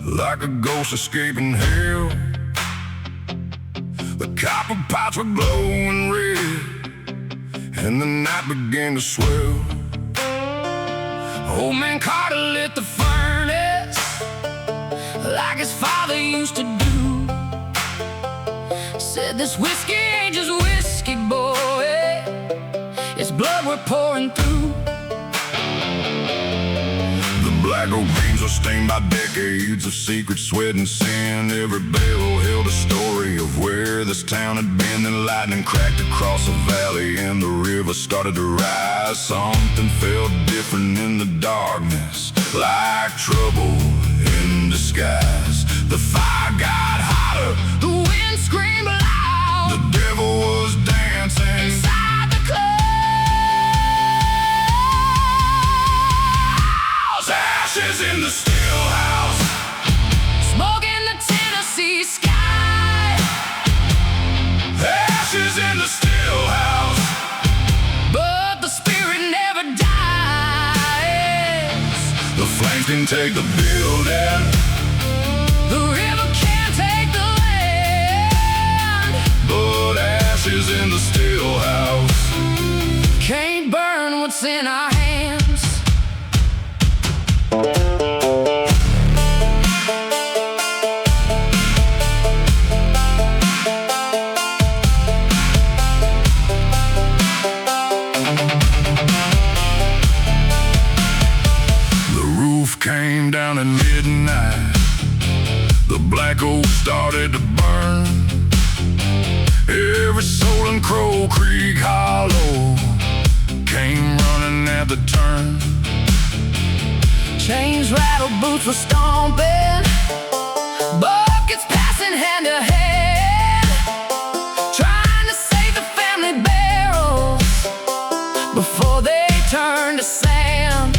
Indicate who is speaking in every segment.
Speaker 1: like a ghost escaping hell. The copper pots were glowing red, and the night began to swell. Old man Carter lit the furnace like his father used to do. Said this whiskey ain't just whiskey, boy, it's blood we're pouring through. The black oak beams were stained by decades of secret sweat and sin. Every barrel held a story of where this town had been. Then lightning cracked across the valley and the river started to rise. Something felt different in the darkness, like trouble in disguise. The fire got hotter, the wind screamed loud. The devil was dancing inside the clouds. Ashes in the still house, smoke in the Tennessee sky. Ashes in the still house, but the spirit never dies. The flames can take the building, the river can't take the land, but ashes in the still house can't burn what's in our hands. The roof came down at midnight. The black oak started to burn. Every soul in Crow Creek Hollow came running at the turn. Chains rattled, boots were stomping, buckets passing hand to hand, trying to save the family barrels before they turned to sand.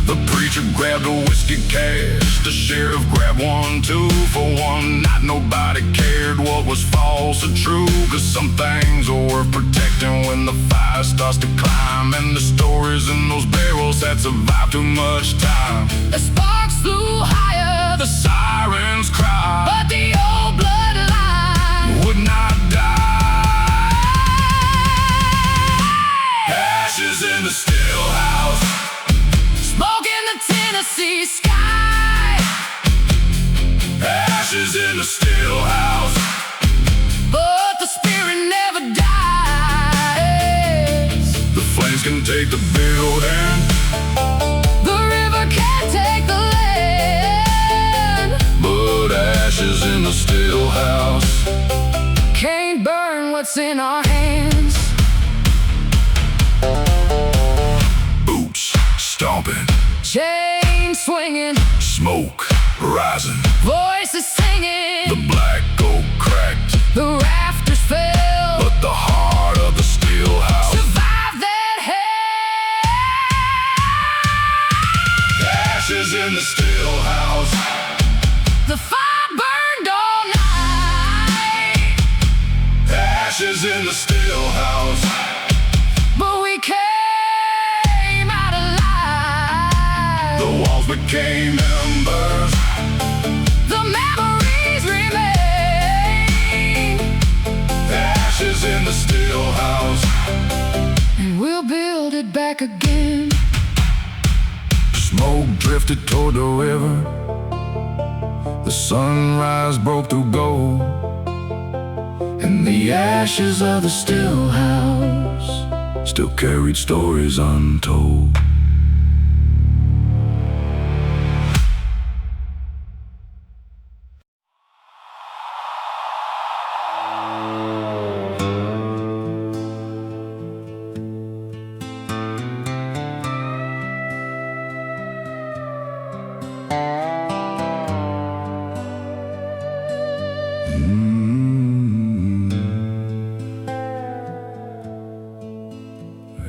Speaker 1: The preacher grabbed a whiskey cask, the sheriff grabbed one too. For one night nobody cared what was false or true, 'cause some things are worth protecting when the fire starts to climb. And the stories in those barrels had survived too much time. The sparks flew higher, the sirens cried, but the old bloodline would not die. Ashes in the still house, smoke in the Tennessee sky. Ashes in the still house, but the spirit never dies. The flames can take the building, the river can't take the land, but ashes in the still house can't burn what's in our hands. Boots stomping, chain swinging, smoke rising, voices singing. The black oak cracked, the rafters fell, but the heart of the still house survived that hell. Ashes in the still house, the fire burned all night. Ashes in the still house, but we came out alive. The walls became embers, the memories remain. Ashes in the still house, and we'll build it back again. Smoke drifted toward the river, the sunrise broke through gold, and the ashes of the still house still carried stories untold.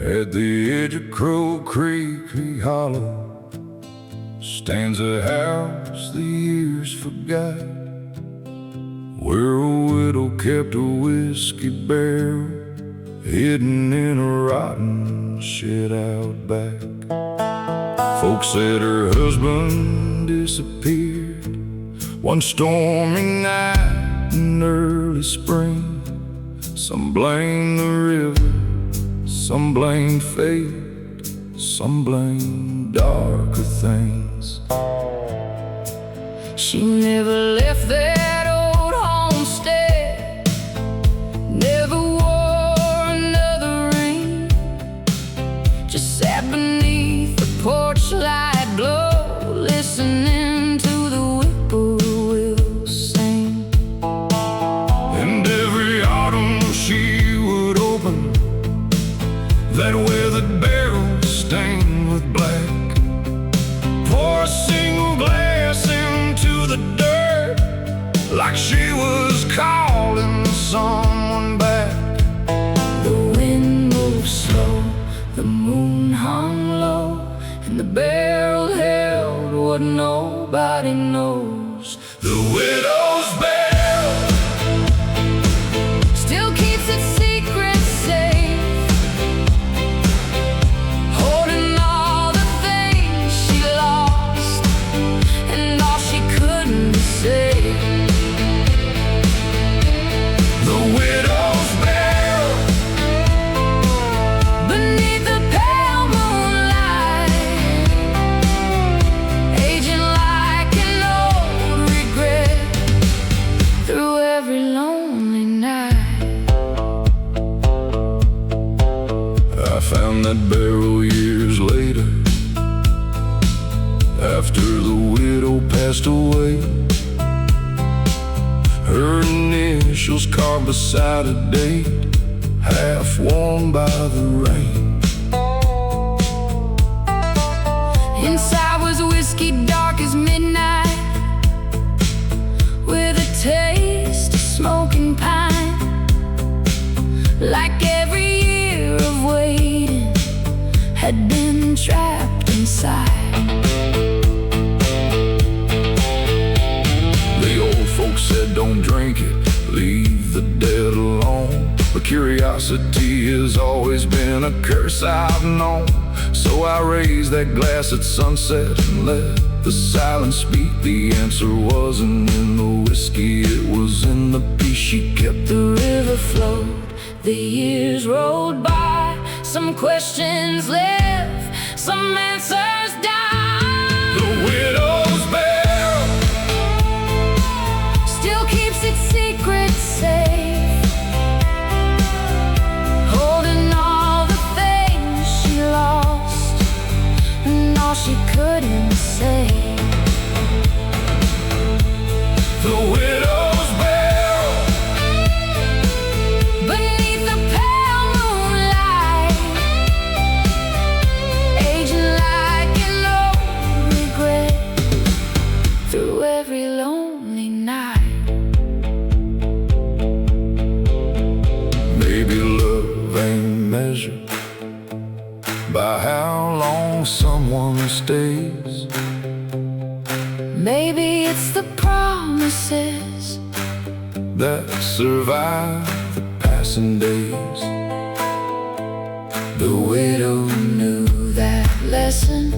Speaker 1: At the edge of Crow Creek Hollow stands a house the years forgot, where a widow kept a whiskey barrel hidden in a rotten shed out back. Folks said her husband disappeared one stormy night in early spring. Some blame the river, some blame fate, some blame darker things. She never left that old homestead, never wore another ring, just sat beneath the porch light glow, listening to the whippoorwills sing. And every autumn she would open that weathered barrel stained with black, pour a single glass into the dirt like she was calling someone back. The wind moved slow, the moon hung low, and the barrel held what nobody knows. The widow's barrel still keeps its secret safe, holding all the things she lost and all she couldn't say. The widow's barrel beneath the pale moonlight, aging like an old regret through every lonely night. I found that barrel years later, after the widow passed away. Her initials carved beside a date, half worn by the rain. Inside was whiskey dark as midnight, with a taste of smoking pine, like every year of waiting had been trapped inside. The old folks said don't drink it, leave the dead alone, but curiosity has always been a curse I've known. So I raised that glass at sunset and let the silence speak. The answer wasn't in the whiskey, it was in the peace she kept. The river flowed, the years rolled by, some questions left, some answers died. The widow's barrel still keeps its secret safe, holding all the things she lost and all she couldn't say. The widow's barrel beneath the pale moonlight, aging like an old regret through every lonely night. Maybe love ain't measured by how long someone stays. Maybe it's the promises that survive the passing days. The widow knew that lesson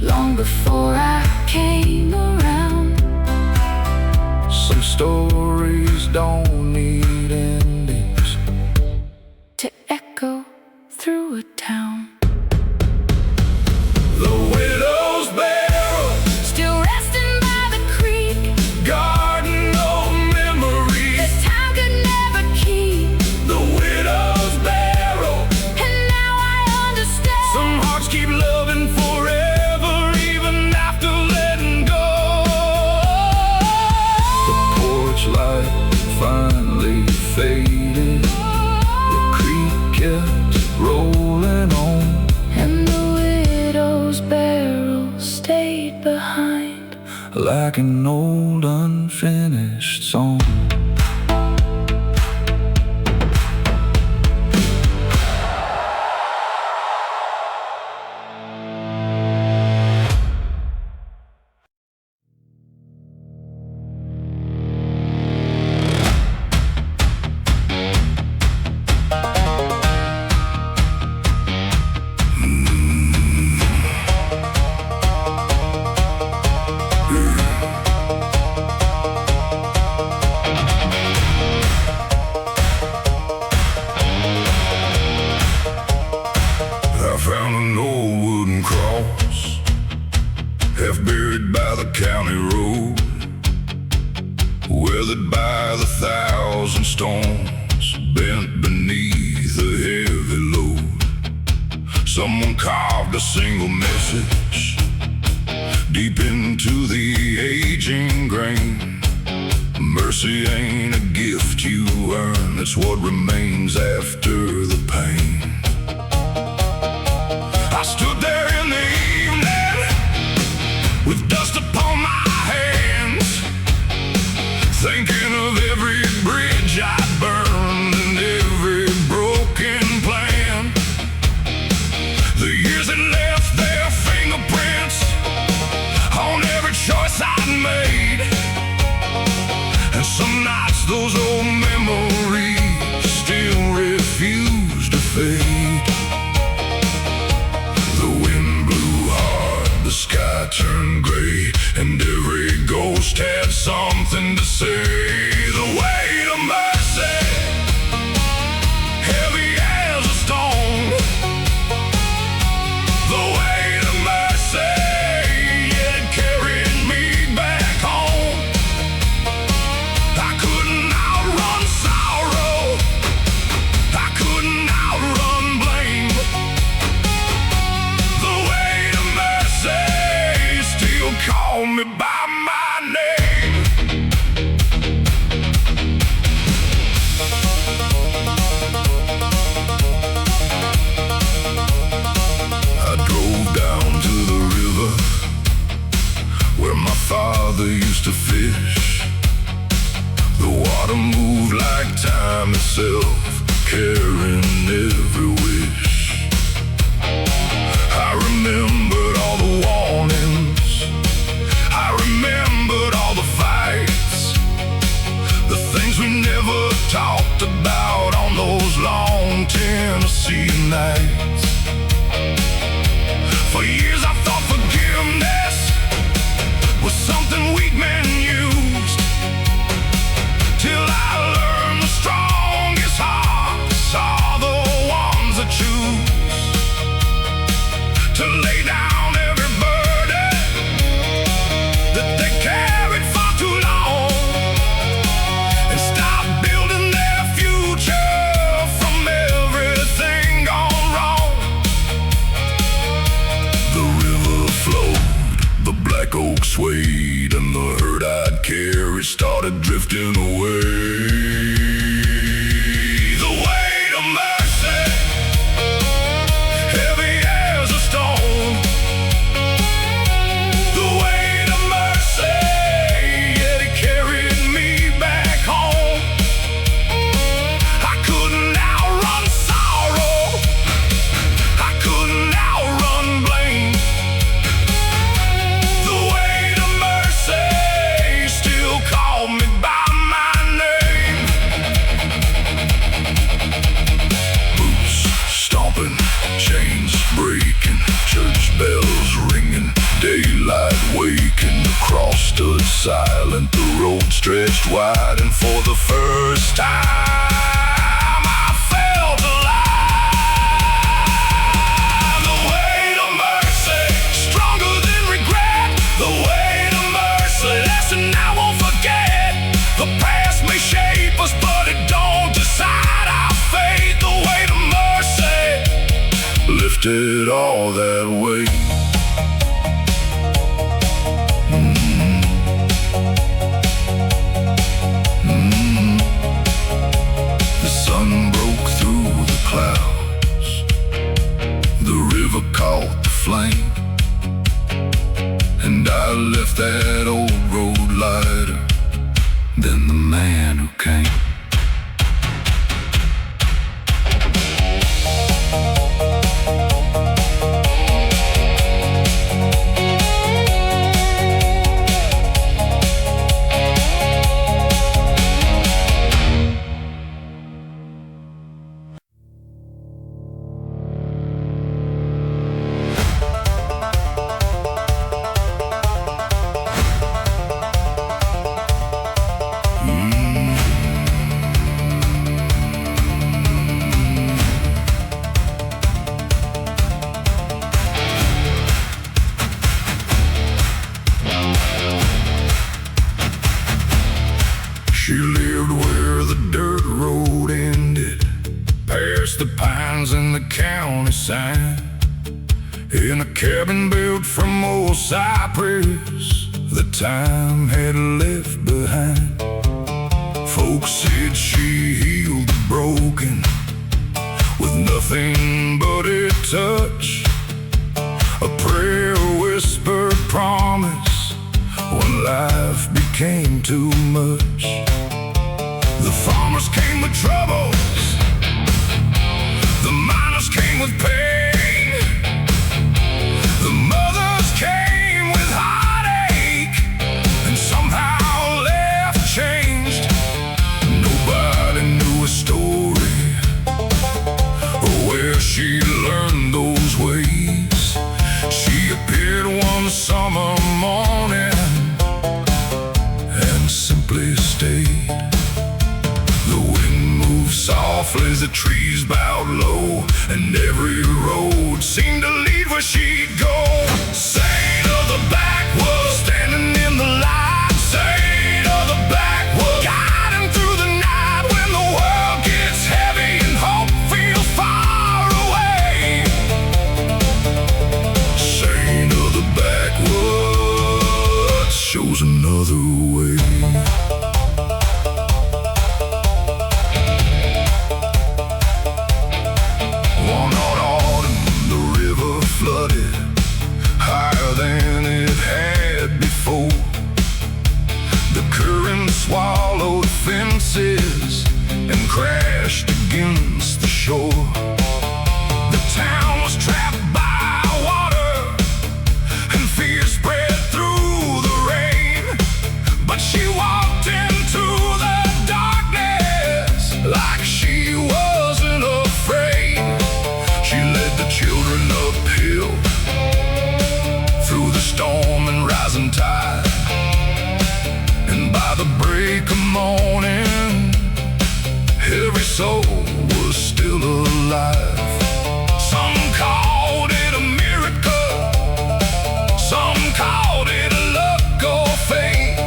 Speaker 1: long before I came around. Some stories don't need endings to echo through a town. The widow's barrel still resting by the creek, garden old memories that time could never keep. The widow's barrel, and now I understand. Some hearts keep loving forever, even after letting go. The porch light finally faded, the creek kept rolling on, and the widow's barrel stayed behind like an old unfinished song. buried by the county road, weathered by the thousand storms, bent beneath a heavy load. Someone carved a single message deep into the aging grain. Mercy ain't a gift you earn, it's what remains after the pain. I stood there in the evening with dust upon my hands, thinking of every bridge I burned and every broken plan. The years that left their fingerprints on every choice I'd made, and some nights those old memories still refuse to fade. The wind blew hard, the sky turned gray, and every ghost had something to say. The weight of mercy, heavy as a stone. The weight of mercy, it carried me back home. I couldn't outrun sorrow, I couldn't outrun blame. The weight of mercy still called me by my name. I drove down to the river where my father used to fish. The water moved like time itself, carrying every wish. I remembered all the warnings, I remembered all the fights, the things we never talked about on those long Tennessee nights. For years I thought forgiveness was something weak men used, till I learned the strongest hearts are the ones that choose to lay down every burden that they carried for too long, and stop building their future from everything gone wrong. The river flowed, the black oak swayed, and the hurt I'd carried started drifting away. The weight of mercy, heavy as a stone. The weight of mercy, yet it carried me back home. I couldn't outrun sorrow, I couldn't outrun blame. The weight of mercy still called me by my name. Boots stomping, chains breaking, church bells ringing, daylight waking. The cross stood silent, the road stretched wide, and for the first time I felt alive. The weight of mercy, stronger than regret. The weight of mercy, lesson I won't forget. The past may shape us, but it don't decide our fate. The weight of mercy lifted all that weight. The sun broke through the clouds, the river caught the flame, and I left that old road lighter than the man who came. There's the pines and the county sign in a cabin built from old cypress that time had left behind. Folks said she healed the broken with nothing but a touch, a prayer, whisper, promise when life became too much. The farmers came with troubles, the miners came with pain, the mothers came with heartache, and somehow life changed. Nobody knew a story or where she learned those ways. She appeared one summer morning and simply stayed. The wind moved softly as the trees bowed low, and every road seemed to lead where she'd go. Saint of the backwoods, standing in the light. Saint of the backwoods, guiding through the night when the world gets heavy and hope feels far away. Saint of the backwoods shows another way. Swallowed fences and crashed against the shore. The town was trapped by water, and fear spread through the rain. But she walked into the darkness like she wasn't afraid. She led the children uphill through the storm and rising tide. By the break of morning, every soul was still alive. Some called it a miracle, some called it a luck or fate,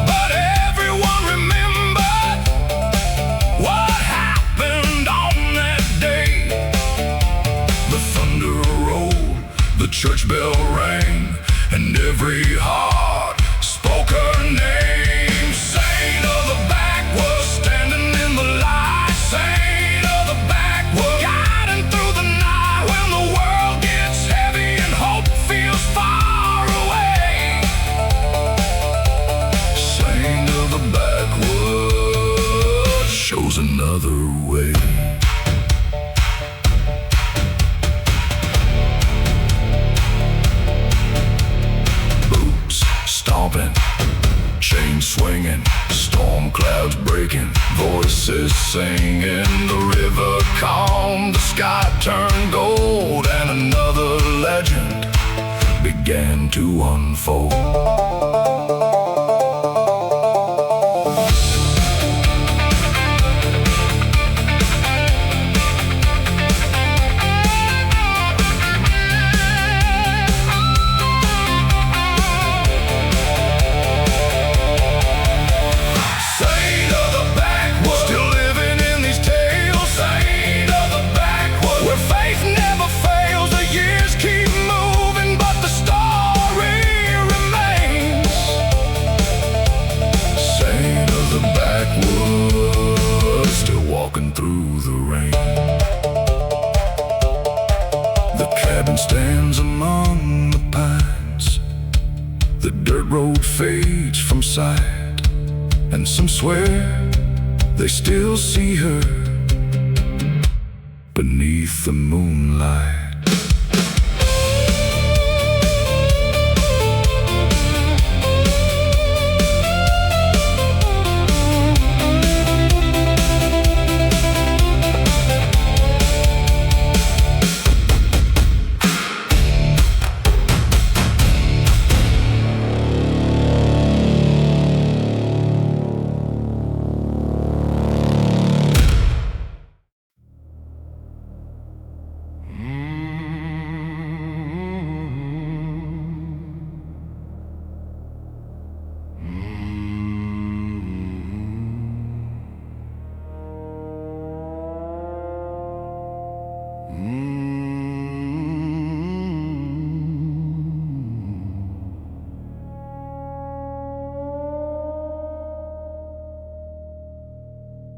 Speaker 1: but everyone remembered what happened on that day. The thunder rolled, the church bell rang, and every heart spoke her name. Saint of the backwoods, standing in the light. Saint of the backwoods, guiding through the night when the world gets heavy and hope feels far away. Saint of the backwoods shows another way. Stomping, chains swinging, storm clouds breaking, voices singing. The river calmed, the sky turned gold, and another legend began to unfold. Stands among the pines. The dirt road fades from sight, and some swear they still see her beneath the moonlight.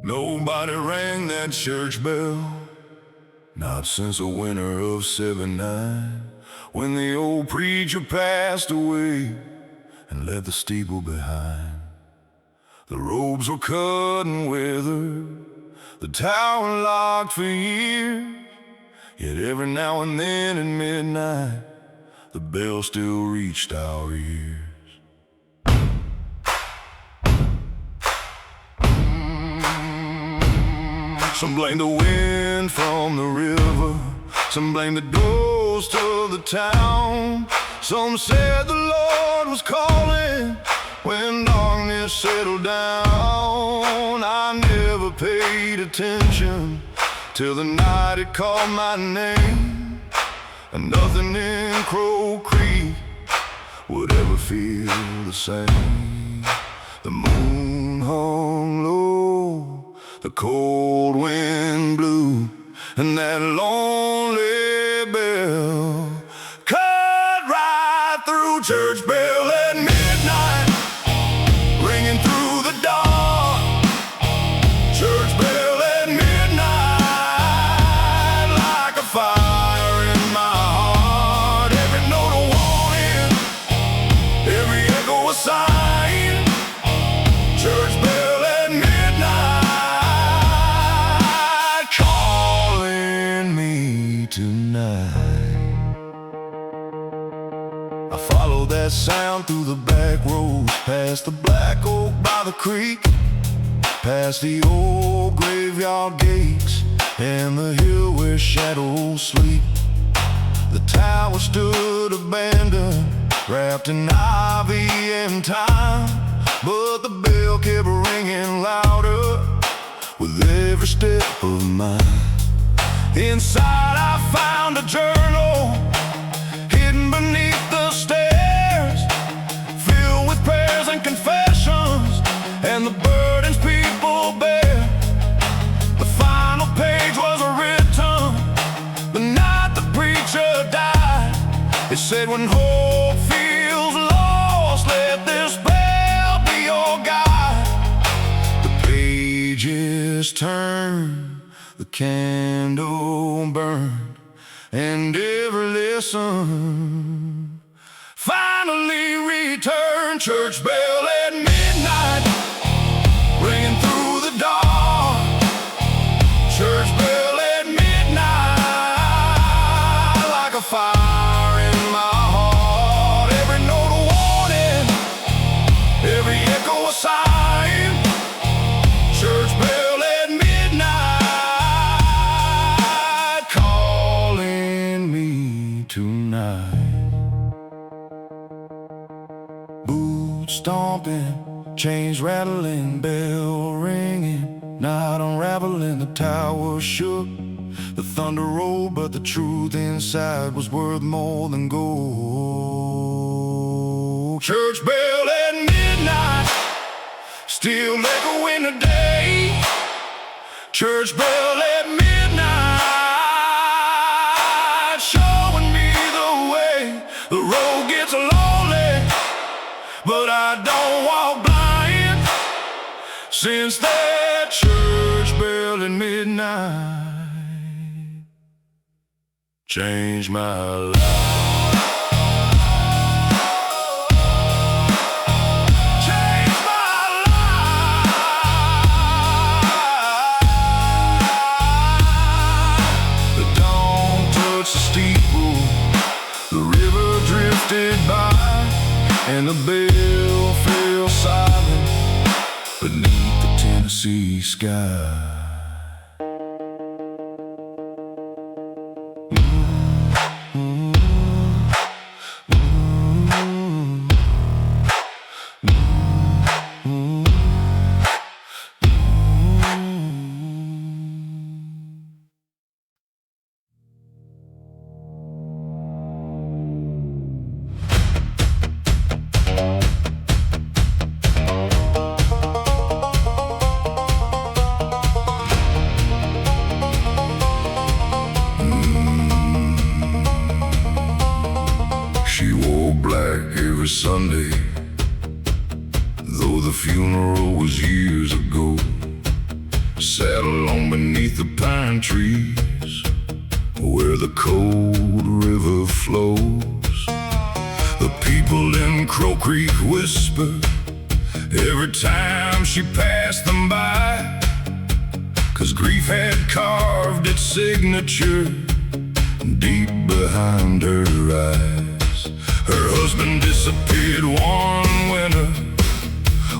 Speaker 1: Nobody rang that church bell, not since the winter of '79, when the old preacher passed away and left the steeple behind. The robes were cut and withered, the tower locked for years, yet every now and then at midnight the bell still reached our ears. Some blame the wind from the river, some blame the ghost of the town. Some said the Lord was calling when darkness settled down. I never paid attention till the night it called my name, and nothing in Crow Creek would ever feel the same. The moon hung low, the cold wind blew, and that lonely bell cut right through. Church bell at midnight, ringing through the dark. Church bell at midnight, like a fire in my heart. Every note a warning, every echo a sign. Church bell at midnight, calling me tonight. I followed that sound through the back roads, past the black oak by the creek, past the old graveyard gates and the hill where shadows sleep. The tower stood abandoned, wrapped in ivy and time, but the bell kept ringing louder with every step of mine. Inside I found a journal hidden beneath the stairs, filled with prayers and confessions and the burdens people bear. The final page was written the night the preacher died. It said, when hope feels lost, let this bell be your guide. The pages turned, the candle burned, and every lesson finally returned. Church bell at midnight, ringing through the dark. Church bell at midnight, like a fire in my heart. Every note a warning, every echo a sign. Church bell at midnight, calling me tonight. Boots stomping, chains rattling, bell ringing, night unraveling. The tower shook, the thunder rolled, but the truth inside was worth more than gold. Church bell at midnight, still echoing today. Church bell at midnight, showing me the way. The road gets lonely, but I don't walk blind. Since that church bell at midnight changed my life. Changed my life. The dawn touched the steeple, the river drifted by, and the bell fell silent beneath the Tennessee sky. Sunday, though the funeral was years ago. Sat alone beneath the pine trees where the cold river flows. The people in Crow Creek whisper every time she passed them by, 'cause grief had carved its signature deep behind her eyes. Her husband disappeared one winter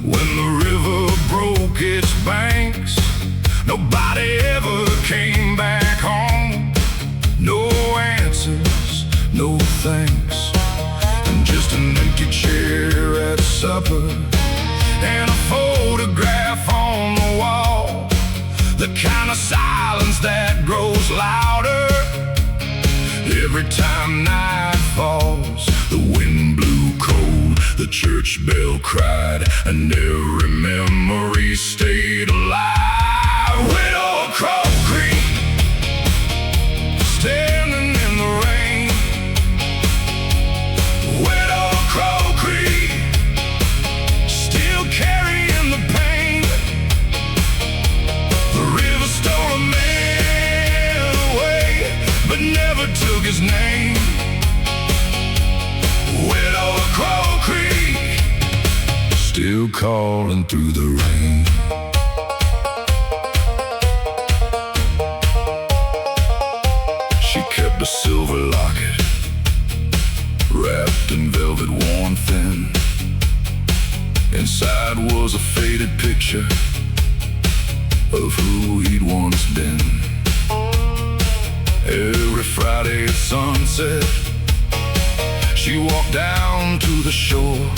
Speaker 1: when the river broke its banks. Nobody ever came back home. No answers, no thanks, and just an empty chair at supper and a photograph on the wall. The kind of silence that grows louder every time night falls. The wind blew cold, the church bell cried, and every memory stayed alive. Widow Crow Creek, standing in the rain. Widow Crow Creek, still carrying the pain. The river stole a man away, but never took his name. Widow Crow Creek, still calling through the rain. She kept a silver locket wrapped in velvet worn thin. Inside was a faded picture of who he'd once been. Every Friday at sunset, she walked down to the shore,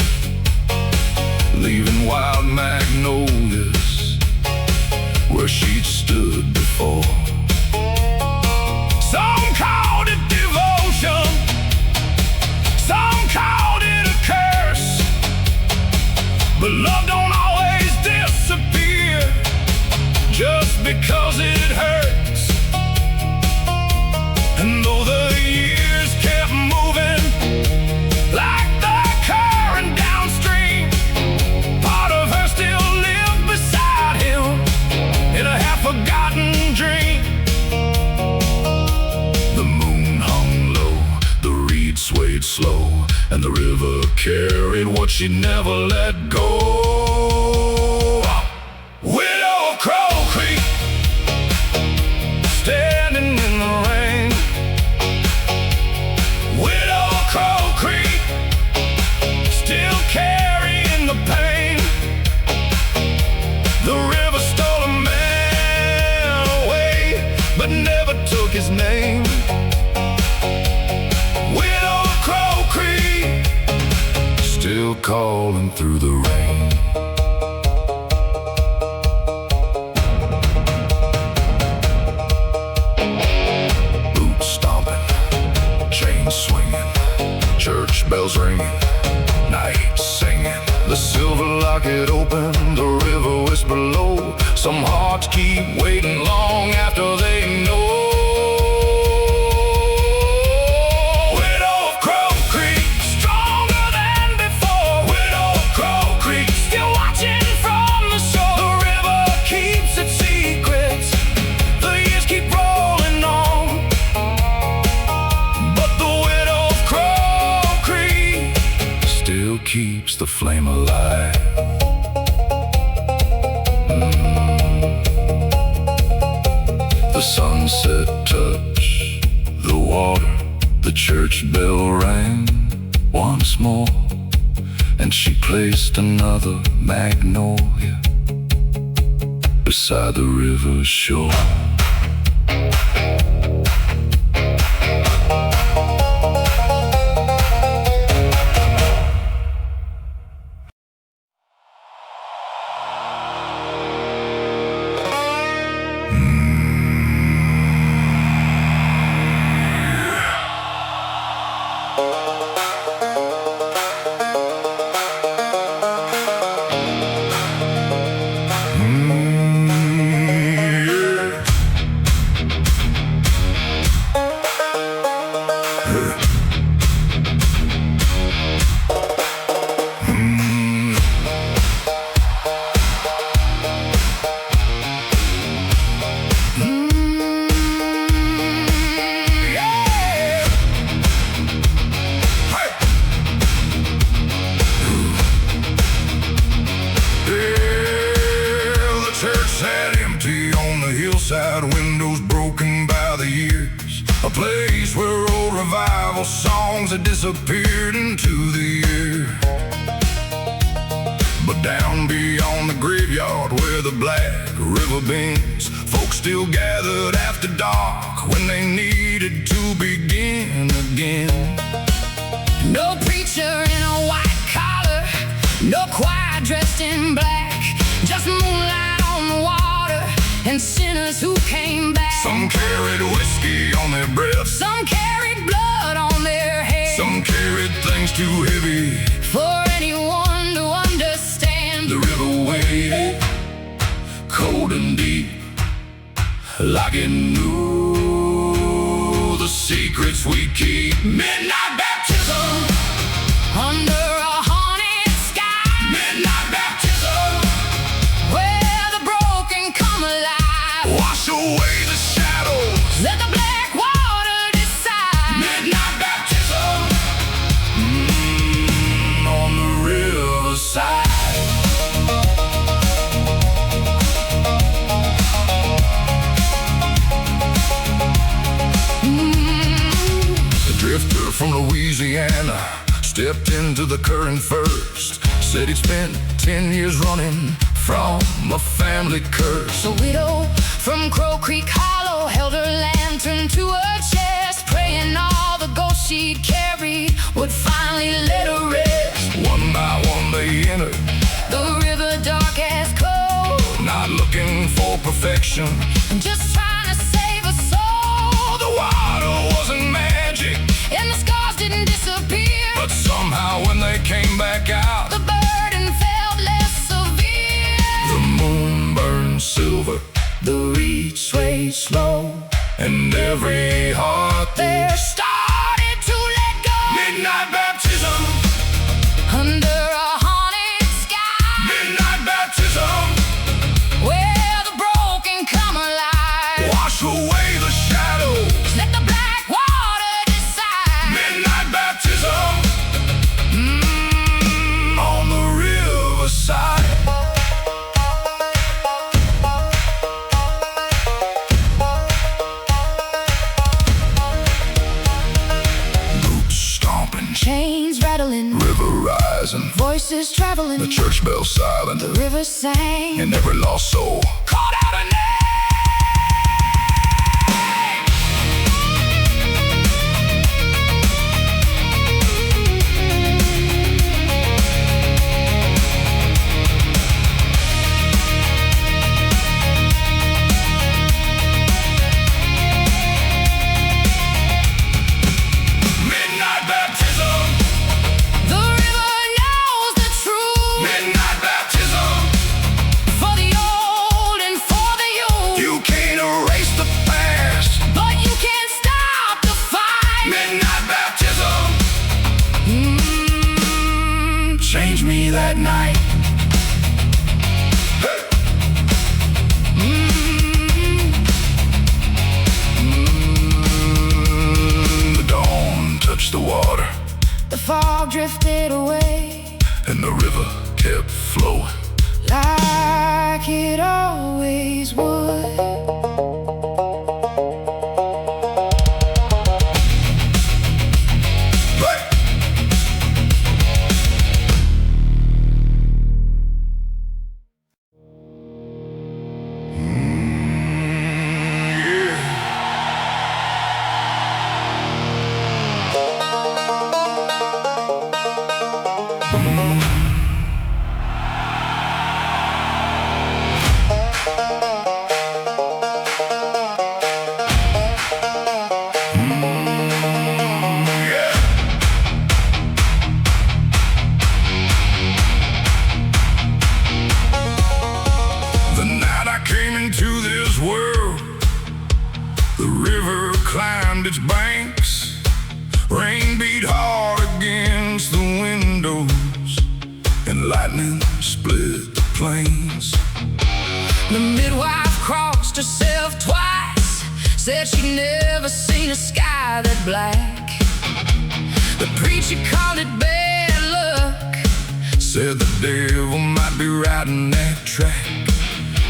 Speaker 1: leaving wild magnolias where she'd stood before. Some called it devotion, some called it a curse, but love don't always disappear just because it hurts. And though the years kept moving like the current downstream, part of her still lived beside him in a half-forgotten dream. The moon hung low, the reeds swayed slow, and the river carried what she never let go. Widow Crow Creek, standing in the rain. Widow Crow Creek, still carrying the pain. The river stole a man away, but never took his name. Widow Crow Creek, still calling through the rain. Boots stomping, chains swinging, church bells ringing, night singing. The silver locket opened, the river whispered low. Some hearts keep waiting long after they know. Widow Crow Creek, stronger than before. Widow Crow Creek, still watching from the shore. The river keeps its secrets, the years keep rolling on, but the widow Crow Creek still keeps the flame alive. The sunset touched the water, the church bell rang once more, and she placed another magnolia beside the river's shore. place where old revival songs had disappeared into the air. But down beyond the graveyard where the black river bends, folks still gathered after dark when they needed to begin again.
Speaker 2: No preacher in a white collar, no choir dressed in black, just moonlight on the water and sinners who came back.
Speaker 1: Some carried whiskey on their breath,
Speaker 2: some carried blood on their head,
Speaker 1: some carried things too heavy
Speaker 2: for anyone to understand.
Speaker 1: The river waited, cold and deep, like it knew the secrets we keep. Midnight baptism
Speaker 2: under a haunted sky.
Speaker 1: Midnight baptism,
Speaker 2: where the broken come alive.
Speaker 1: wash away the shadows,
Speaker 2: Let the black water decide.
Speaker 1: midnight baptism, on the riverside. The drifter from Louisiana stepped into the current first. Said he'd spent 10 years running from a family curse.
Speaker 2: The widow from Crow Creek Hollow held her lantern to her chest, praying all the ghosts she'd carried would finally let her rest.
Speaker 1: One by one they entered,
Speaker 2: The river dark as coal,
Speaker 1: not looking for perfection.
Speaker 2: just trying to save a soul.
Speaker 1: The water wasn't magic,
Speaker 2: And the scars didn't disappear,
Speaker 1: but somehow when they came back out,
Speaker 2: the burden felt less severe.
Speaker 1: the moon burned silver,
Speaker 2: The reed swayed slow,
Speaker 1: and every heart
Speaker 2: there started to let go.
Speaker 1: midnight baptism,
Speaker 2: Under a haunted sky,
Speaker 1: midnight baptism,
Speaker 2: where the broken come alive.
Speaker 1: wash away the shadows,
Speaker 2: Let the black water decide.
Speaker 1: midnight baptism, on the riverside. Boots stomping,
Speaker 2: Chains rattling,
Speaker 1: river rising,
Speaker 2: voices traveling,
Speaker 1: the church bell silent,
Speaker 2: the river sang.
Speaker 1: and every lost soul called out a name. Midnight baptism,
Speaker 2: The river knows the truth,
Speaker 1: midnight baptism,
Speaker 2: for the old and for the young.
Speaker 1: you can't erase the past.
Speaker 2: But you can't stop the fight.
Speaker 1: Midnight baptism, changed me that night. Hey. The dawn touched the water,
Speaker 2: The fog drifted away,
Speaker 1: and the river kept flowing.
Speaker 2: like it always would.
Speaker 1: Hey. The night I came into this world, the river climbed its banks. Rain beat hard against the windows, and lightning split the plains.
Speaker 2: The midwife crossed herself twice, said she'd never seen a sky that black. The preacher called it bad luck,
Speaker 1: Said the devil might be riding that track.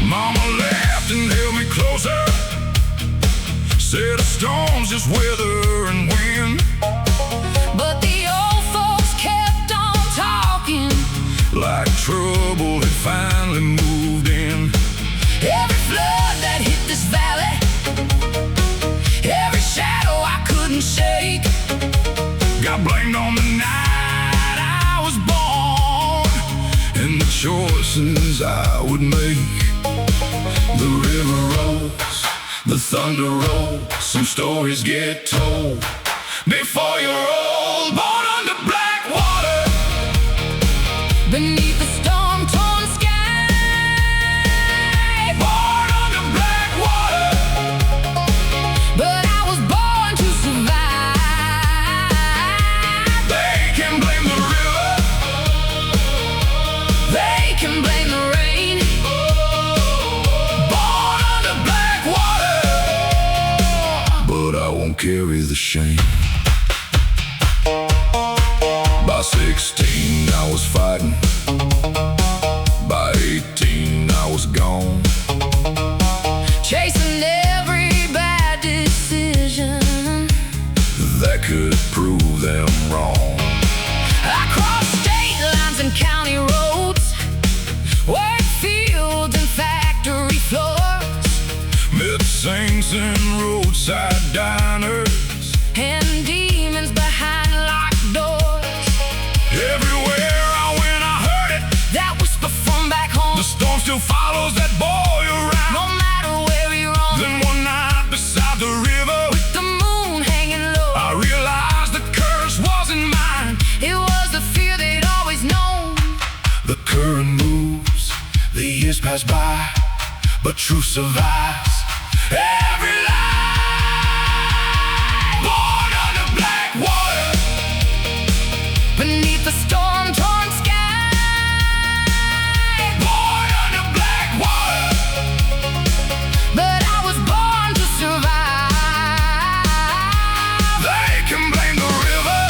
Speaker 1: Mama laughed and held me closer,
Speaker 2: Said a storm's just weather and wind,
Speaker 1: but the old folks kept on talking
Speaker 2: like trouble had finally moved in.
Speaker 1: Every flood that hit this valley, every shadow I couldn't shake,
Speaker 2: got blamed on the night I was born and the choices I would make. The river rolls, the thunder rolls, some stories get told before you're old. Born under black water,
Speaker 1: beneath the storm-torn sky.
Speaker 2: born under black water,
Speaker 1: But I was born to survive.
Speaker 2: they can blame the river,
Speaker 1: They can blame the rain.
Speaker 2: born under black water, but I won't carry the shame. By 16 I was fighting, by 18 I was gone.
Speaker 1: Chasing every bad decision
Speaker 2: That could prove them wrong.
Speaker 1: I crossed state lines and county roads, worked fields and factory floors,
Speaker 2: Met saints in roadside diners,
Speaker 1: and demons behind locked doors.
Speaker 2: everywhere I went I heard it.
Speaker 1: That whisper from back home,
Speaker 2: The storm still follows that boy around.
Speaker 1: no matter where he roams.
Speaker 2: Then one night beside the river,
Speaker 1: With the moon hanging low,
Speaker 2: I realized the curse wasn't mine.
Speaker 1: it was the fear they'd always known.
Speaker 2: The current moves, the years pass by, but truth survives every lie. Born under black water,
Speaker 1: Beneath the storm-torn sky,
Speaker 2: born under black water,
Speaker 1: but I was born to survive.
Speaker 2: they can blame the river,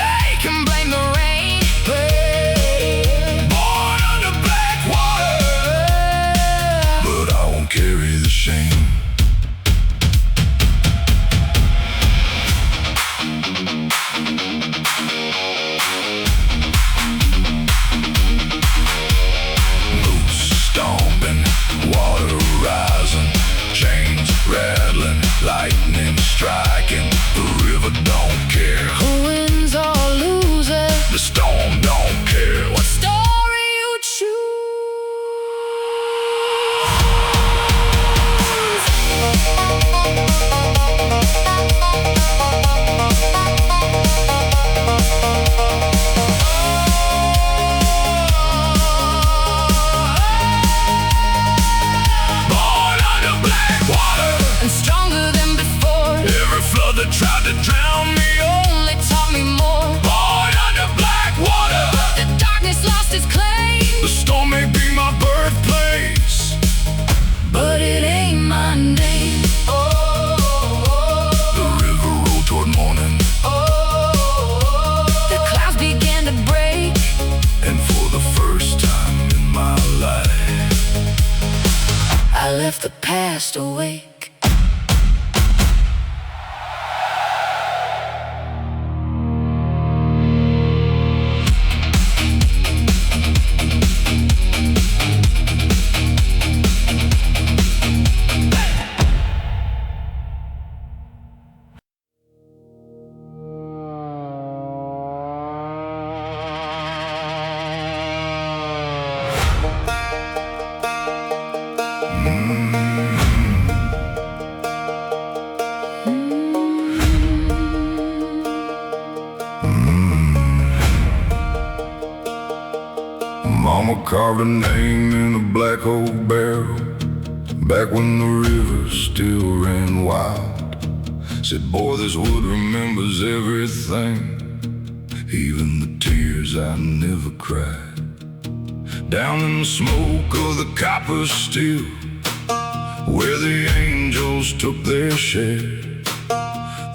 Speaker 1: They can blame the rain.
Speaker 2: born under black water, but I won't carry the shame. Moose stomping, water rising, chains rattling, lightning striking. The river don't care,
Speaker 1: Who wins or loses?
Speaker 2: the storm don't care.
Speaker 1: What story you choose?
Speaker 2: Born under black water,
Speaker 1: And stronger than before,
Speaker 2: every flood that tried to drown me.
Speaker 1: only taught me more.
Speaker 2: Born under black water,
Speaker 1: The darkness lost its claim,
Speaker 2: the storm may be my birthplace,
Speaker 1: but it ain't my name.
Speaker 2: the river rolled toward morning,
Speaker 1: The clouds began to break,
Speaker 2: and for the first time in my life,
Speaker 1: I left the past awake.
Speaker 2: Mama carved a name in a black oak barrel, back when the river still ran wild. Said, boy, this wood remembers everything, even the tears I never cried. Down in the smoke of the copper still, where the angels took their share,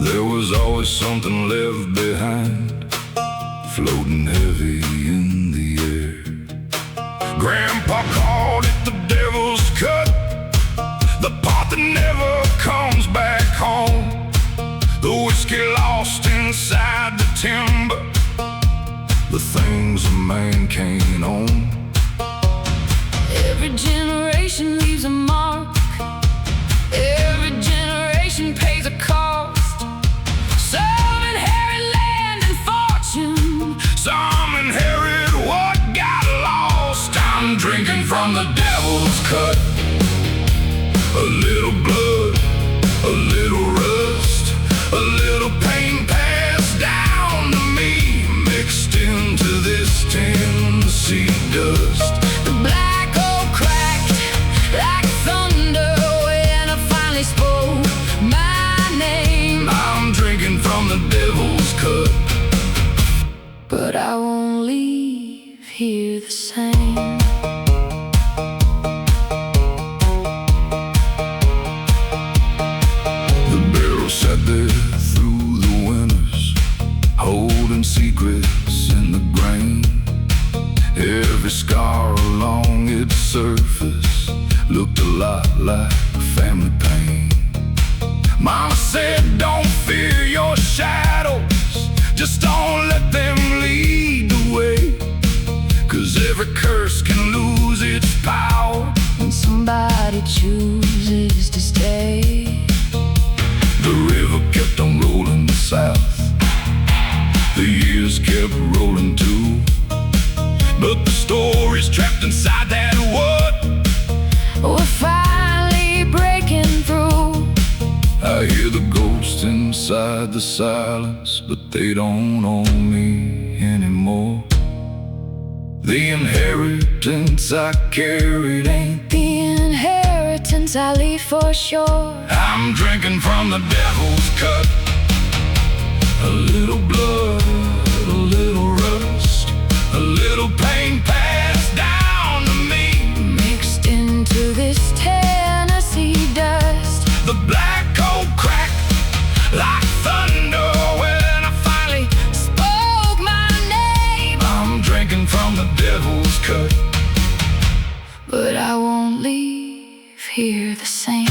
Speaker 2: there was always something left behind, floating heavy in the air. Grandpa called it the devil's cut, the part that never
Speaker 1: timber, the things a man can't own.
Speaker 2: Every generation leaves a mark. Every generation pays a cost. Some inherit land and fortune.
Speaker 1: Some inherit what got lost. I'm drinking from the devil's cut. A little blood, a little rust, a little pain passed down to me, mixed into this Tennessee dust.
Speaker 2: The black oak cracked like thunder when I finally spoke my name.
Speaker 1: I'm drinking from the devil's cut,
Speaker 2: but I won't leave here the same.
Speaker 1: Sat there through the winters, holding secrets in the grain. Every scar along its surface looked a lot like family pain. Mama said, don't fear your shadows, just don't let them lead the way. 'Cause every curse can lose its power
Speaker 2: when somebody chooses to stay.
Speaker 1: The river kept on rolling south, the years kept rolling too. But the stories trapped inside that wood
Speaker 2: were finally breaking through.
Speaker 1: I hear the ghosts inside the silence, but they don't own me anymore. The inheritance I carried ain't
Speaker 2: the inheritance I leave for sure.
Speaker 1: I'm drinking from the devil's cut. A little blood, a little rust, a little pain passed down to me,
Speaker 2: mixed into this Tennessee dust.
Speaker 1: The black oak cracked like thunder when I finally
Speaker 2: spoke my name.
Speaker 1: I'm drinking from the devil's cut,
Speaker 2: but I won't leave here the same.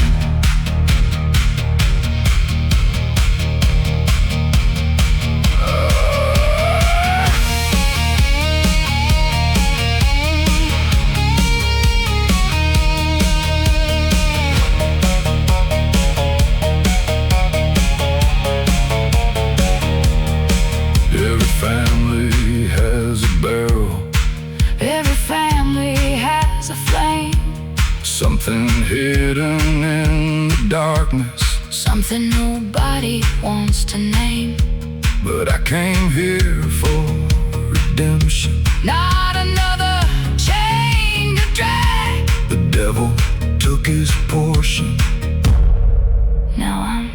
Speaker 1: Every family has a barrel,
Speaker 2: every family has a flame.
Speaker 1: Something hidden in the darkness,
Speaker 2: something nobody wants to name.
Speaker 1: But I came here for redemption,
Speaker 2: not another chain to drag.
Speaker 1: The devil took his portion,
Speaker 2: now I'm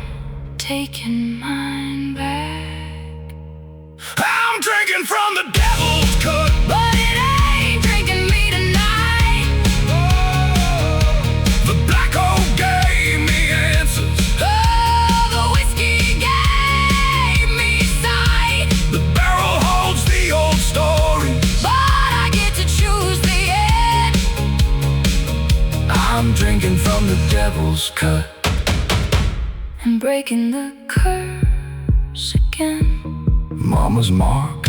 Speaker 2: taking mine back.
Speaker 1: I'm drinking from the devil's cut,
Speaker 2: but it ain't drinking me tonight.
Speaker 1: The black oak gave me answers,
Speaker 2: the whiskey gave me sight.
Speaker 1: The barrel holds the old story,
Speaker 2: but I get to choose the end.
Speaker 1: I'm drinking from the devil's cut
Speaker 2: and breaking the curse again.
Speaker 1: Mama's mark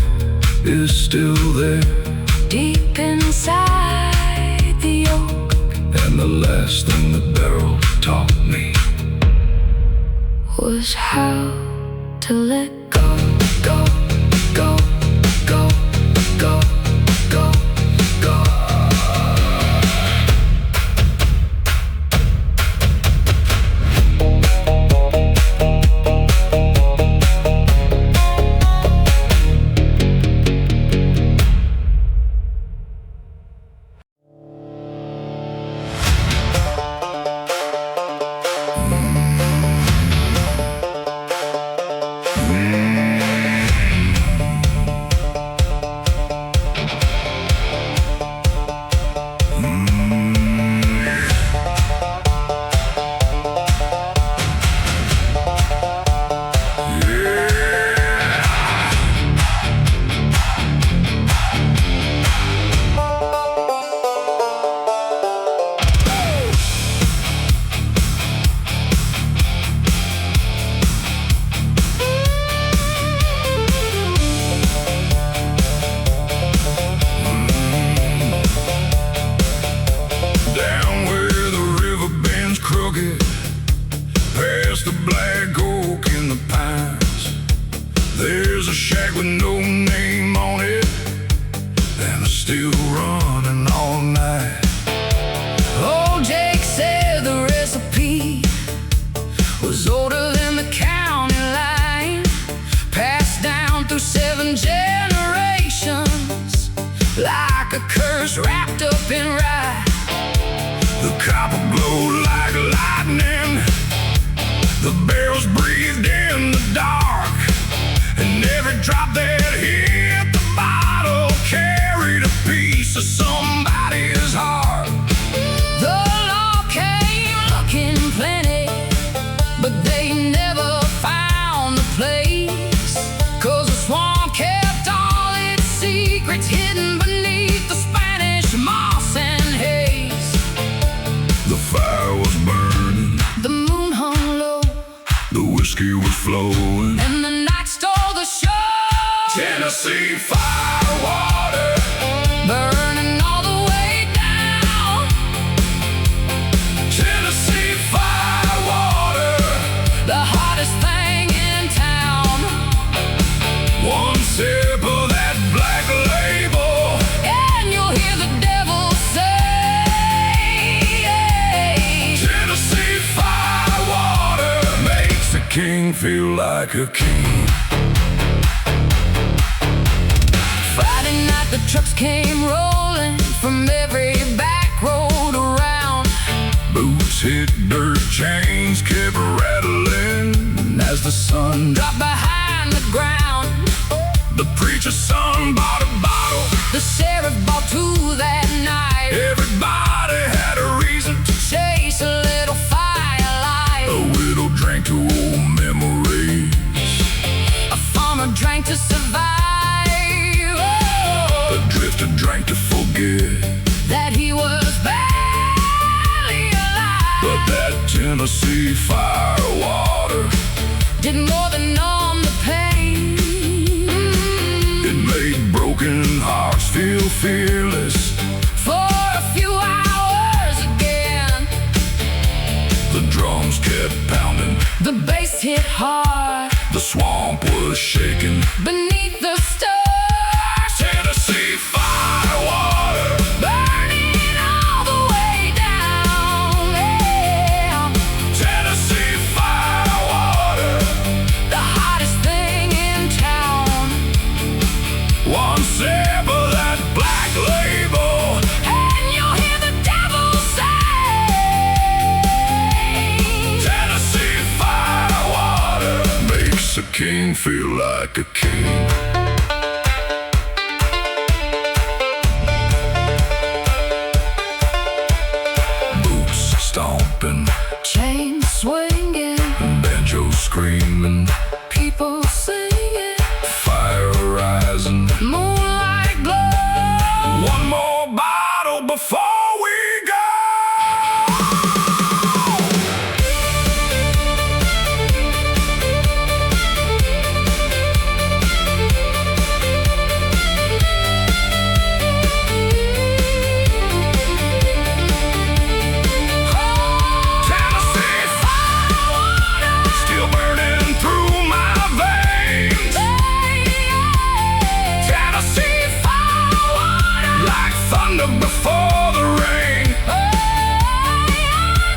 Speaker 1: is still there,
Speaker 2: deep inside the oak.
Speaker 1: And the last thing the barrel taught me
Speaker 2: was how to let go, go, go, go, go, go, go.
Speaker 1: still running all night.
Speaker 2: Old Jake said the recipe was older than the county line, passed down through 7 generations, like a curse wrapped up in rye.
Speaker 1: The copper glowed like lightning, the barrels breathed in the dark, and every drop that hit the bottle carried a piece of somebody's heart.
Speaker 2: The law came looking plenty, but they never found the place, 'cause the swamp kept all its secrets hidden beneath the Spanish moss and haze.
Speaker 1: The fire was burning,
Speaker 2: The moon hung low,
Speaker 1: the whiskey was flowing.
Speaker 2: and the night stole the show.
Speaker 1: Tennessee firewater,
Speaker 2: Burning all the way down.
Speaker 1: Tennessee firewater,
Speaker 2: The hottest thing in town.
Speaker 1: one sip of that black label,
Speaker 2: And you'll hear the devil say,
Speaker 1: Tennessee firewater makes a king feel like a king.
Speaker 2: Friday night the trucks came rolling from every back road around.
Speaker 1: Boots hit dirt, chains kept rattling as the sun
Speaker 2: Dropped behind the ground.
Speaker 1: The preacher's son bought a bottle.
Speaker 2: The sheriff bought 2 that night.
Speaker 1: Everybody had a reason to.
Speaker 2: Chase a little firelight.
Speaker 1: A widow drank to old memories.
Speaker 2: A farmer drank to survive. Oh,
Speaker 1: A drifter drank to forget.
Speaker 2: that he was barely alive.
Speaker 1: But that Tennessee firewater,
Speaker 2: Did more than numb the pain.
Speaker 1: it made broken hearts feel fearless.
Speaker 2: For a few hours again,
Speaker 1: The drums kept pounding,
Speaker 2: the bass hit hard
Speaker 1: the swamp was shaking.
Speaker 2: beneath the stars.
Speaker 1: Tennessee firewater,
Speaker 2: Burning all the way down. Yeah.
Speaker 1: Tennessee firewater,
Speaker 2: The hottest thing in town.
Speaker 1: one sip of that black label,
Speaker 2: And you'll hear the devil say,
Speaker 1: Tennessee firewater makes a king feel like a king. Boots stomping,
Speaker 2: chain swinging,
Speaker 1: banjo screaming,
Speaker 2: people singing,
Speaker 1: fire rising.
Speaker 2: moonlight glow.
Speaker 1: One more bottle before we go. Tennessee firewater, still burning through my veins. Tennessee firewater, like thunder before the rain.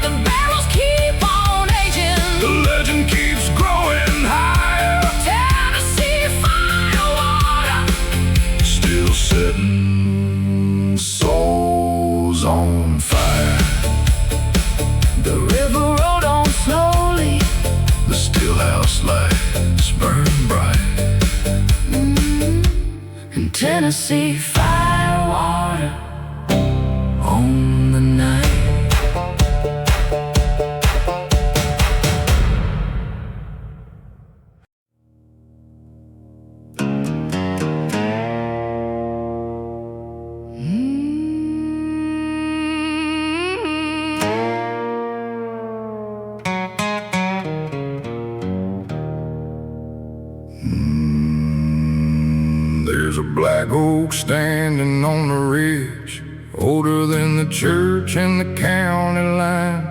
Speaker 2: The barrels keep on aging.
Speaker 1: The legend keeps growing higher,
Speaker 2: Tennessee firewater.
Speaker 1: still setting souls on fire.
Speaker 2: The river rolled on slowly.
Speaker 1: The stillhouse lights burn bright.
Speaker 2: And Tennessee firewater on the night.
Speaker 1: There's a black oak standing on the ridge, older than the church and the county line.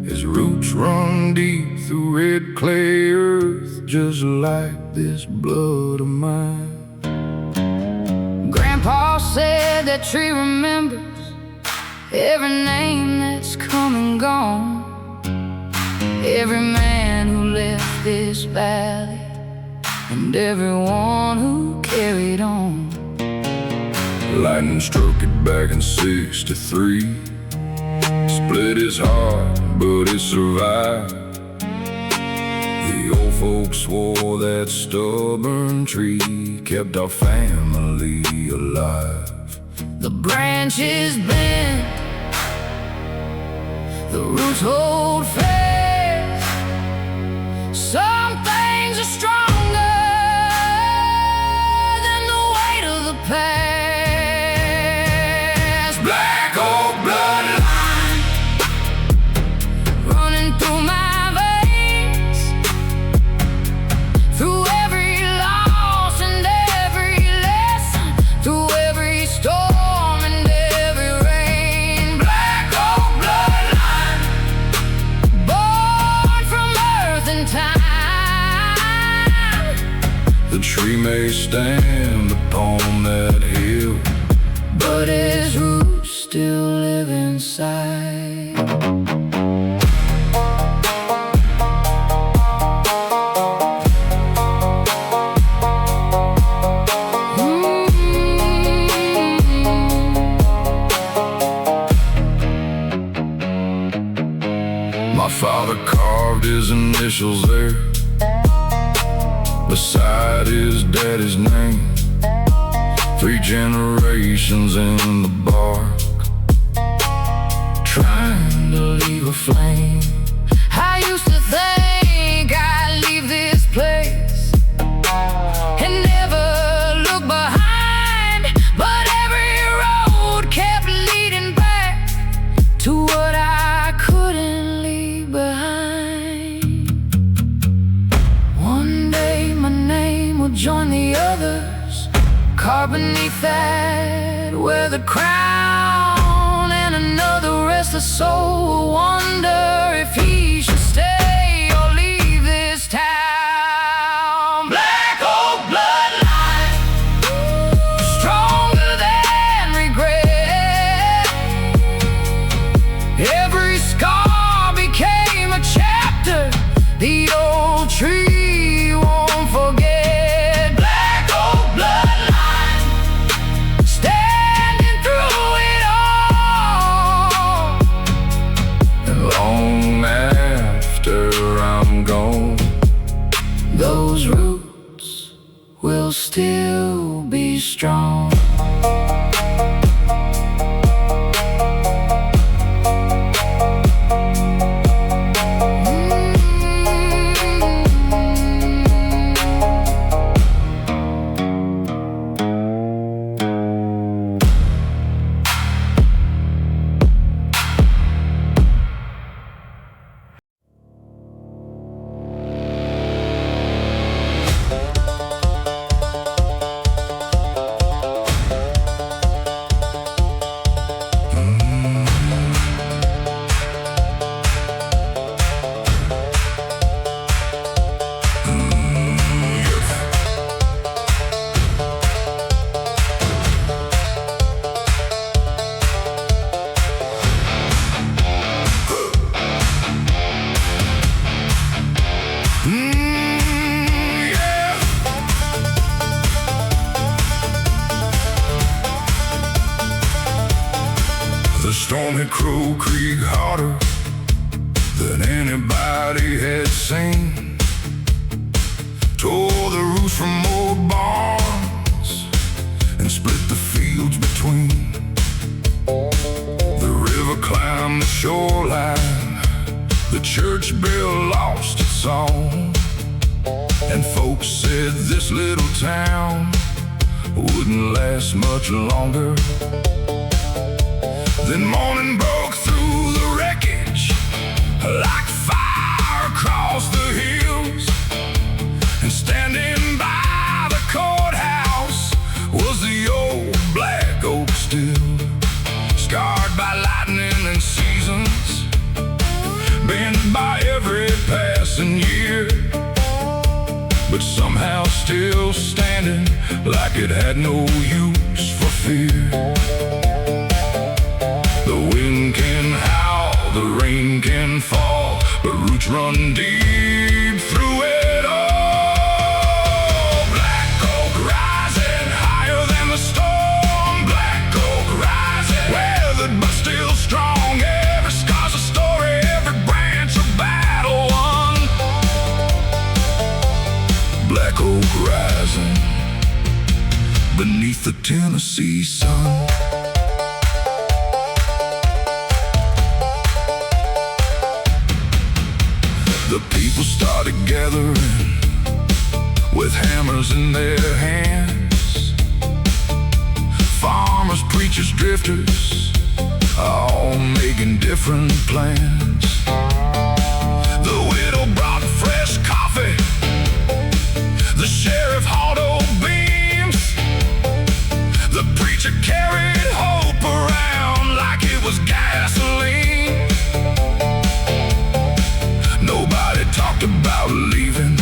Speaker 1: His roots run deep through red clay earth, just like this blood of mine.
Speaker 2: Grandpa said that tree remembers every name that's come and gone, every man who left this valley, and everyone who carried on.
Speaker 3: Lightning struck it back in '63, split his heart, but it survived. The old folks swore that stubborn tree kept our family alive.
Speaker 2: The branches bend, the roots hold fast. Some things are stronger than the weight of the past.
Speaker 3: Black Oak Bloodline
Speaker 2: running through my veins, through every loss and every lesson, through every storm and every rain.
Speaker 3: Black Oak Bloodline,
Speaker 2: born from earth and time.
Speaker 3: the tree may stand upon that hill,
Speaker 2: but his roots still live inside.
Speaker 3: My father carved his initials there, beside his daddy's name. 3 generations in the bark,
Speaker 2: Trying to leave a flame. I used to think I'd leave this place and never look behind, but every road kept leading back to what I couldn't leave behind. One day my name will join the others, carved beneath that weathered crown, and another restless soul will wonder if he should stay or leave this town.
Speaker 3: Black Oak Bloodline,
Speaker 2: Stronger than regret. Every scar became a chapter the old tree won't forget.
Speaker 3: Black Oak Bloodline,
Speaker 2: Standing through it all.
Speaker 3: and long after I'm gone,
Speaker 2: Those roots will still be strong.
Speaker 3: the storm hit Crow Creek harder than anybody had seen. Tore the roofs from old barns and split the fields between. The river climbed the shoreline, the church bell lost its song, and folks said this little town wouldn't last much longer. Then morning broke through the wreckage like fire across the hills, and standing by the courthouse was the old black oak still, scarred by lightning and seasons, bent by every passing year, but somehow still standing like it had no use for fear. The wind can howl, the rain can fall, but roots run deep through it all. Black oak rising higher than the storm. Black oak rising, weathered but still strong. Every scar's a story, every branch a battle won. Black oak rising beneath the Tennessee sun. The people started gathering with hammers in their hands. Farmers, preachers, drifters, all making different plans. The widow brought fresh coffee, the sheriff hauled old beams, the preacher carried hope around like it was gasoline. Nobody talked about leaving,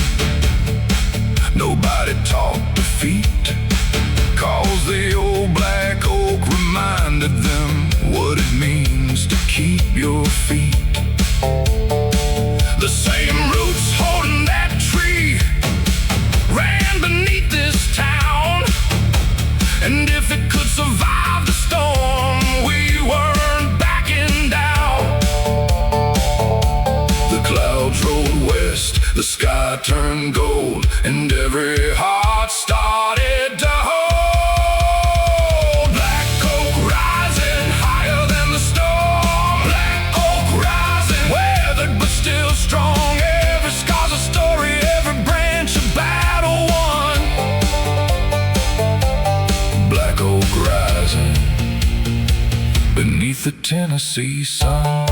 Speaker 3: nobody talked defeat, 'cause the old black oak reminded them what it means to keep your feet. The same roots holding that tree ran beneath this town, and if it could survive the storm, we weren't backing down. The clouds rolled west, the sky turned gold, and every heart started to hold. Black oak rising higher than the storm. Black oak rising, weathered but still strong. Every scar's a story, every branch a battle won. Black oak rising beneath the Tennessee sun.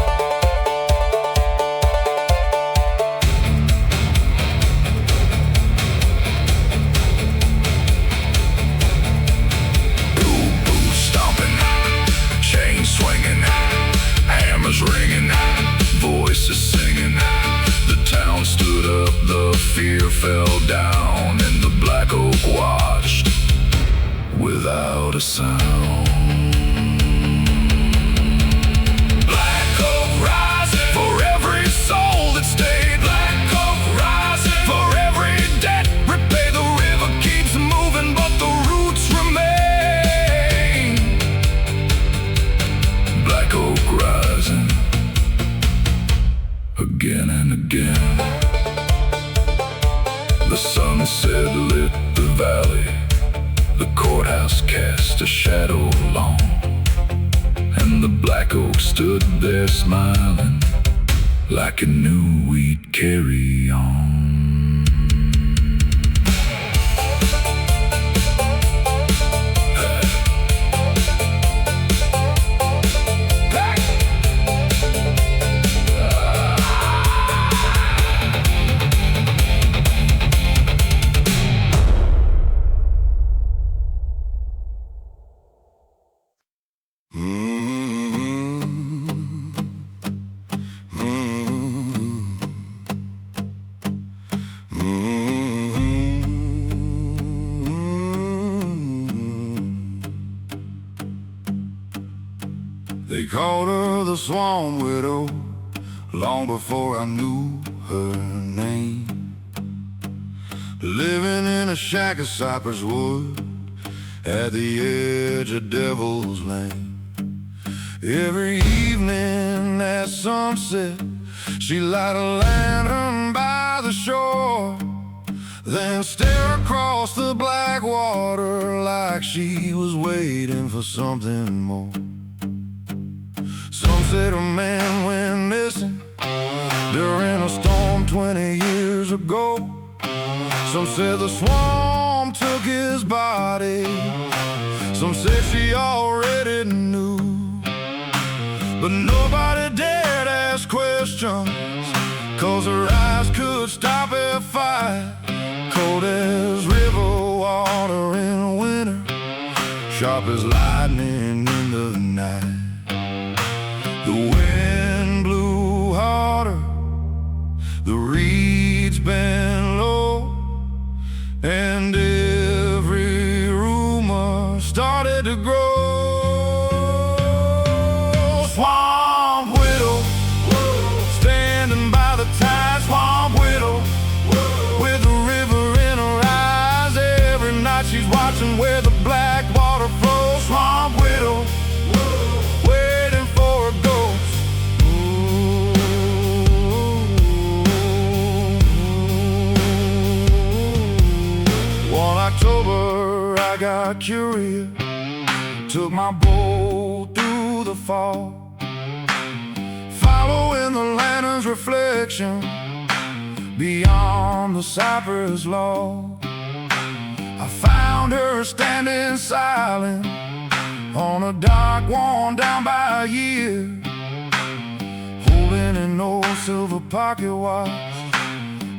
Speaker 3: Ringing, voices singing, the town stood up, the fear fell down, and the black oak watched without a sound. Black oak rising for every soul that stayed. Black oak rising for every debt repay. The river keeps moving, but the roots remain. Black oak rising again and again. The sunset lit the valley, the courthouse cast a shadow long, and the black oak stood there smiling like it knew we'd carry on. They called her the Swan Widow long before I knew her name. Living in a shack of cypress wood at the edge of Devil's Lane. Every evening at sunset, she light a lantern by the shore, then stare across the black water like she was waiting for something more. Some said a man went missing during a storm 20 years ago. Some said the swarm took his body. Some said she already knew, but nobody dared ask questions, 'cause her eyes could stop a fire, cold as river water in winter, sharp as lightning in the night. The wind blew harder, the reeds bent low, and every rumor started started to grow. Swamp widow, standing by the tide. Swamp widow, with the river in her eyes. Every night she's watching where the black water flows. Swamp widow, waiting for a ghost. One October I got curious, took my boat through the fog, following the lantern's reflection beyond the cypress log. I found her standing silent on a dock worn down by a year, holding an old silver pocket watch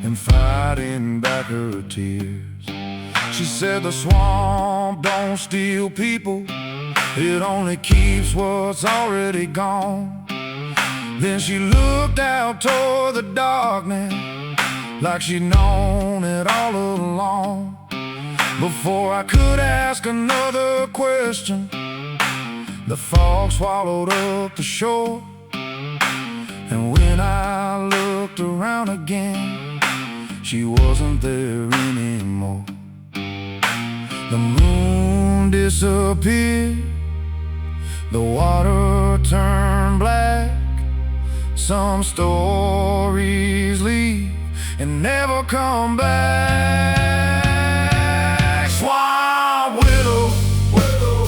Speaker 3: and fighting back her tears. She said the swamp don't steal people, it only keeps what's already gone. Then she looked out toward the darkness like she'd known it all along. Before I could ask another question, the fog swallowed up the shore. And when I looked around again, she wasn't there anymore. The moon disappeared, the water turned black. Some stories leave and never come back. Swamp widow,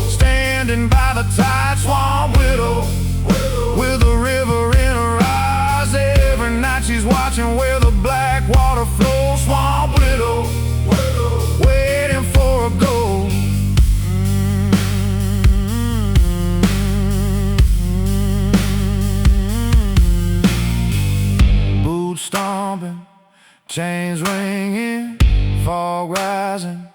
Speaker 3: standing by the tide. Swamp widow, with the river in her eyes. Every night she's watching where the black water flows. Swamp widow, waiting for a ghost. Boots stomping, chains ringing, fog rising,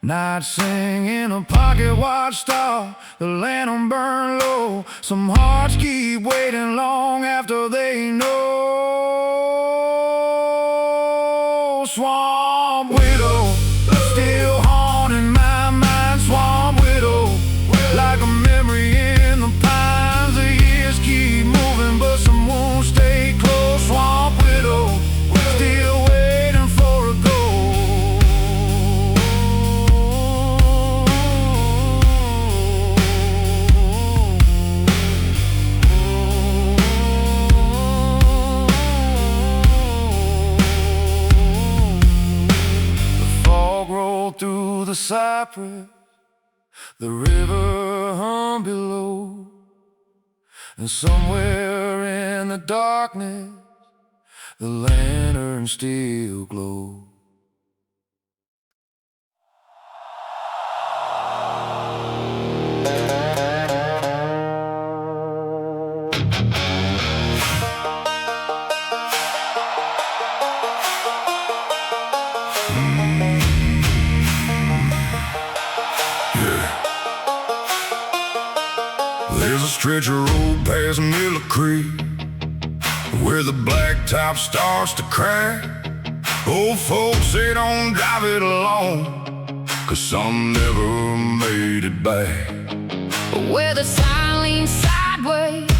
Speaker 3: night singing, a pocket watch star, the lantern burn low. Some hearts keep waiting long after they know. Swamp widow, still haunting my mind. Swamp widow, like a memory in the pines. The years keep moving, but some won't stay close. Swamp widow, still waiting for a ghost. The fog rolled through the cypress, the river hung below, and somewhere in the darkness the lantern still glowed. There's a stretch of road past Miller Creek where the blacktop starts to crack. Old folks say don't drive it alone, 'cause some never made it back.
Speaker 2: Where the sign leans sideways,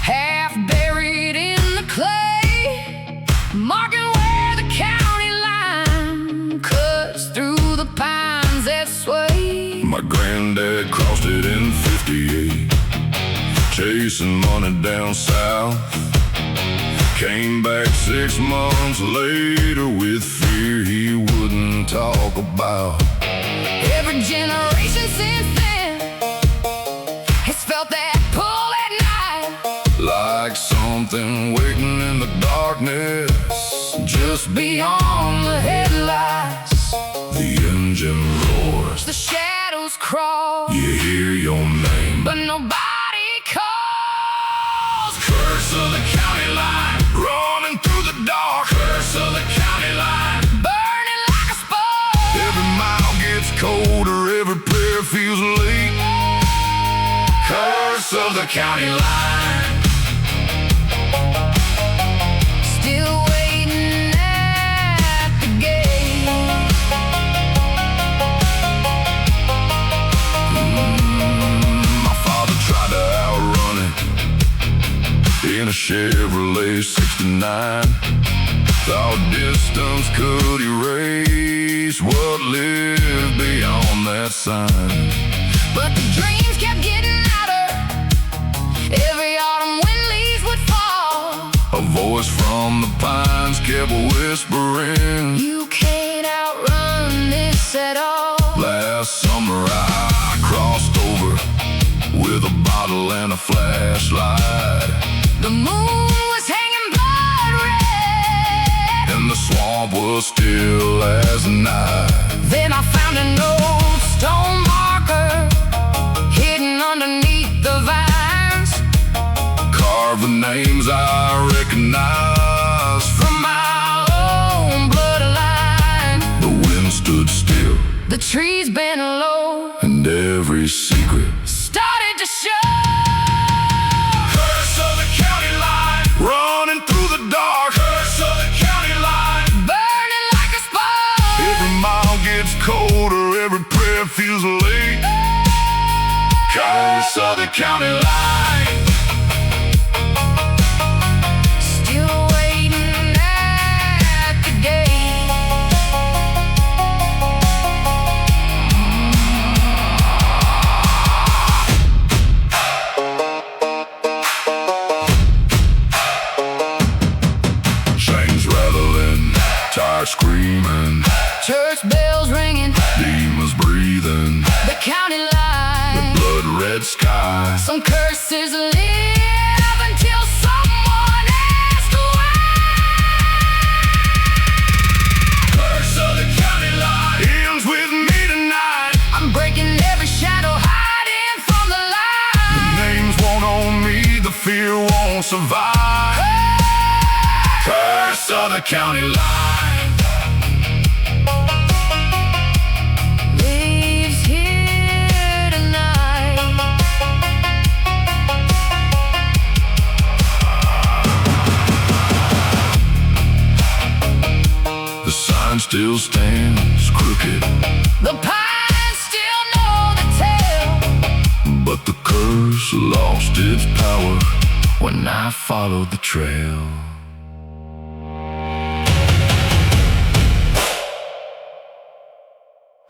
Speaker 2: half buried in the clay, marking where the county line cuts through the pines that sway.
Speaker 3: My granddad crossed it in '58, chasing money down south. Came back 6 months later with fear he wouldn't talk about.
Speaker 2: Every generation since then has felt that pull at night,
Speaker 3: Like something waiting in the darkness just
Speaker 2: beyond the headlights.
Speaker 3: the engine roars.
Speaker 2: The shadows crawl,
Speaker 3: You hear your name,
Speaker 2: but nobody calls.
Speaker 3: curse of the county line, running through the dark. Curse of the county line,
Speaker 2: Burning like a spark.
Speaker 3: every mile gets colder, every prayer feels late. Curse of the county line.
Speaker 2: Still waiting at the gate.
Speaker 3: in a Chevrolet 69. Thought distance could erase what lived beyond that sign.
Speaker 2: But the dreams kept getting louder. Every autumn when leaves would fall,
Speaker 3: A voice from the pines kept whispering,
Speaker 2: you can't outrun this at all.
Speaker 3: last summer I crossed over with a bottle and a flashlight,
Speaker 2: The moon was hanging blood red,
Speaker 3: and the swamp was still as night.
Speaker 2: then I found an old stone marker hidden underneath the vines.
Speaker 3: Carved the names I recognized.
Speaker 2: From my own bloodline,
Speaker 3: The wind stood still,
Speaker 2: the trees bent low,
Speaker 3: and every secret
Speaker 2: started to show.
Speaker 3: curse of the county line, running through the dark. Curse of the county line,
Speaker 2: Burning like a spark.
Speaker 3: every mile gets colder, every prayer feels late. Curse of the county line.
Speaker 2: Still waiting at the gate.
Speaker 3: Chains rattling, tires screaming,
Speaker 2: Church bells ringing,
Speaker 3: demons breathing,
Speaker 2: the county line.
Speaker 3: blood red sky.
Speaker 2: Some curses live until someone asks why.
Speaker 3: Curse of the county line ends with me tonight.
Speaker 2: I'm breaking every shadow, hiding from the light.
Speaker 3: Names won't own me, the fear won't survive. Curse of the county line.
Speaker 2: Lives here tonight.
Speaker 3: The sign still stands crooked,
Speaker 2: The pines still know the tale.
Speaker 3: but the curse lost its power when I followed the trail.